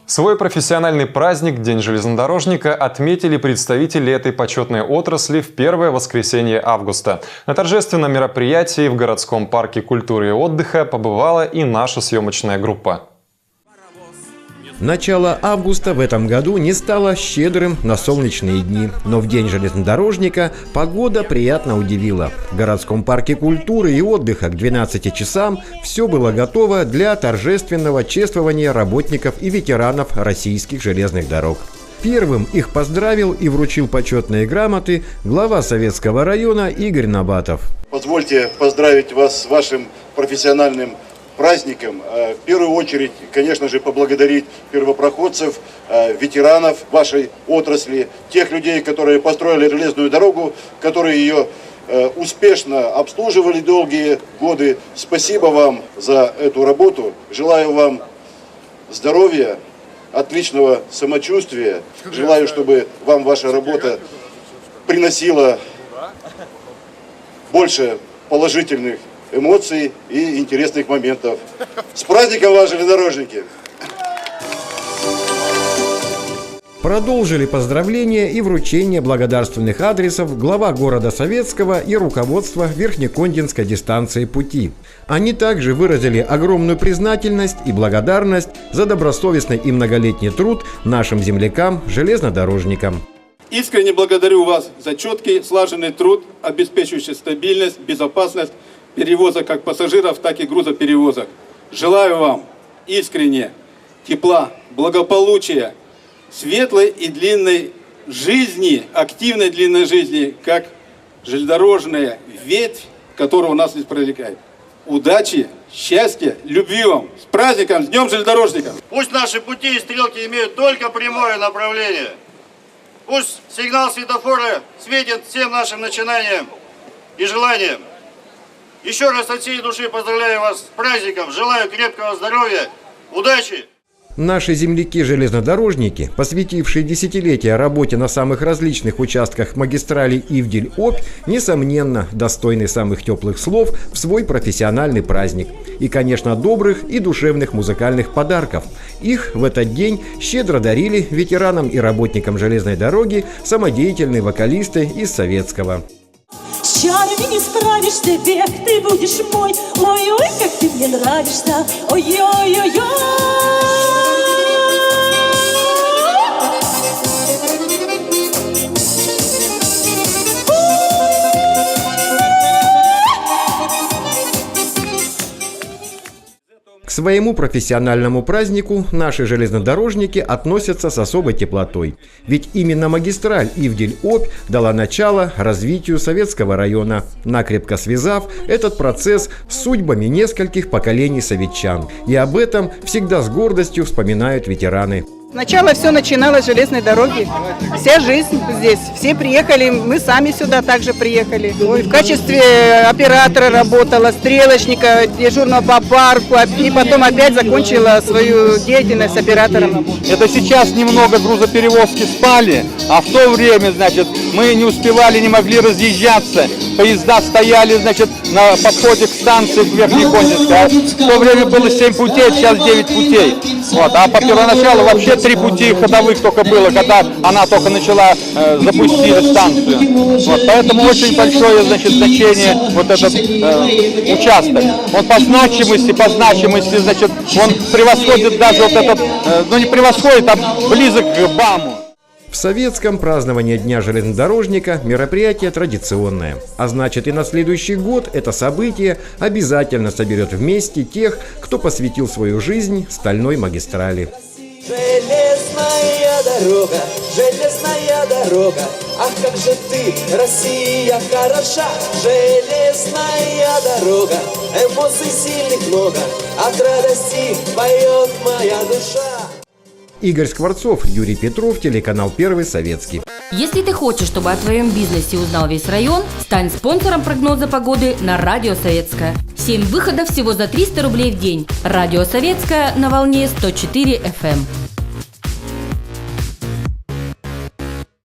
Свой профессиональный праздник День железнодорожника отметили представители этой почетной отрасли в первое воскресенье августа. На торжественном мероприятии в городском парке культуры и отдыха побывала и наша съемочная группа. Начало августа в этом году не стало щедрым на солнечные дни, но в День железнодорожника погода приятно удивила. В городском парке культуры и отдыха к 12 часам все было готово для торжественного чествования работников и ветеранов российских железных дорог. Первым их поздравил и вручил почетные грамоты глава Советского района Игорь Набатов. Позвольте поздравить вас с вашим профессиональным праздником. В первую очередь, конечно же, поблагодарить первопроходцев, ветеранов вашей отрасли, тех людей, которые построили железную дорогу, которые ее успешно обслуживали долгие годы. Спасибо вам за эту работу. Желаю вам здоровья, отличного самочувствия. Желаю, чтобы вам ваша работа приносила больше положительных эмоций и интересных моментов. С праздником вас, железнодорожники! Продолжили поздравления и вручение благодарственных адресов глава города Советского и руководство Верхнекондинской дистанции пути. Они также выразили огромную признательность и благодарность за добросовестный и многолетний труд нашим землякам-железнодорожникам. Искренне благодарю вас за четкий, слаженный труд, обеспечивающий стабильность, безопасность перевозок как пассажиров, так и грузоперевозок. Желаю вам искренне тепла, благополучия, светлой и длинной жизни, активной длинной жизни, как железнодорожная ветвь, которая у нас здесь пролегает. Удачи, счастья, любви вам! С праздником, с Днем железнодорожника! Пусть наши пути и стрелки имеют только прямое направление. Пусть сигнал светофора светит всем нашим начинаниям и желаниям. Еще раз от всей души поздравляю вас с праздником, желаю крепкого здоровья, удачи! Наши земляки-железнодорожники, посвятившие десятилетия работе на самых различных участках магистрали Ивдель-Обь, несомненно, достойны самых теплых слов в свой профессиональный праздник. И, конечно, добрых и душевных музыкальных подарков. Их в этот день щедро дарили ветеранам и работникам железной дороги самодеятельные вокалисты из Советского. С чарами не справишься, век, ты будешь мой. Ой-ой, как ты мне нравишься. Ой-ой-ой-ой. К своему профессиональному празднику наши железнодорожники относятся с особой теплотой. Ведь именно магистраль Ивдель-Обь дала начало развитию Советского района, накрепко связав этот процесс с судьбами нескольких поколений советчан. И об этом всегда с гордостью вспоминают ветераны. Сначала все начиналось с железной дороги. Вся жизнь здесь. Все приехали, мы сами сюда также приехали. В качестве оператора работала, стрелочника, дежурного по парку, и потом опять закончила свою деятельность оператором. Это сейчас немного грузоперевозки спали, а в то время, значит, мы не успевали, не могли разъезжаться. Поезда стояли, значит, на подходе к станции к Верхнекондинской. В то время было 7 путей, сейчас 9 путей. Вот. А по первоначалу вообще 3 пути ходовых только было, когда она только начала запустить станцию. Вот. Поэтому очень большое, значит, значение вот этот участок. Он по значимости, значит, он превосходит даже вот этот, ну не превосходит, а близок к БАМу. В Советском празднование Дня железнодорожника мероприятие традиционное. А значит, и на следующий год это событие обязательно соберет вместе тех, кто посвятил свою жизнь стальной магистрали. Железная дорога, ах, как же ты, Россия, хороша. Железная дорога, эмоций сильных много, от радости поет моя душа. Игорь Скворцов, Юрий Петров, телеканал Первый Советский. Если ты хочешь, чтобы о твоем бизнесе узнал весь район, стань спонсором прогноза погоды на Радио Советское. 7 выходов всего за 300 рублей в день. Радио Советское на волне 104 FM.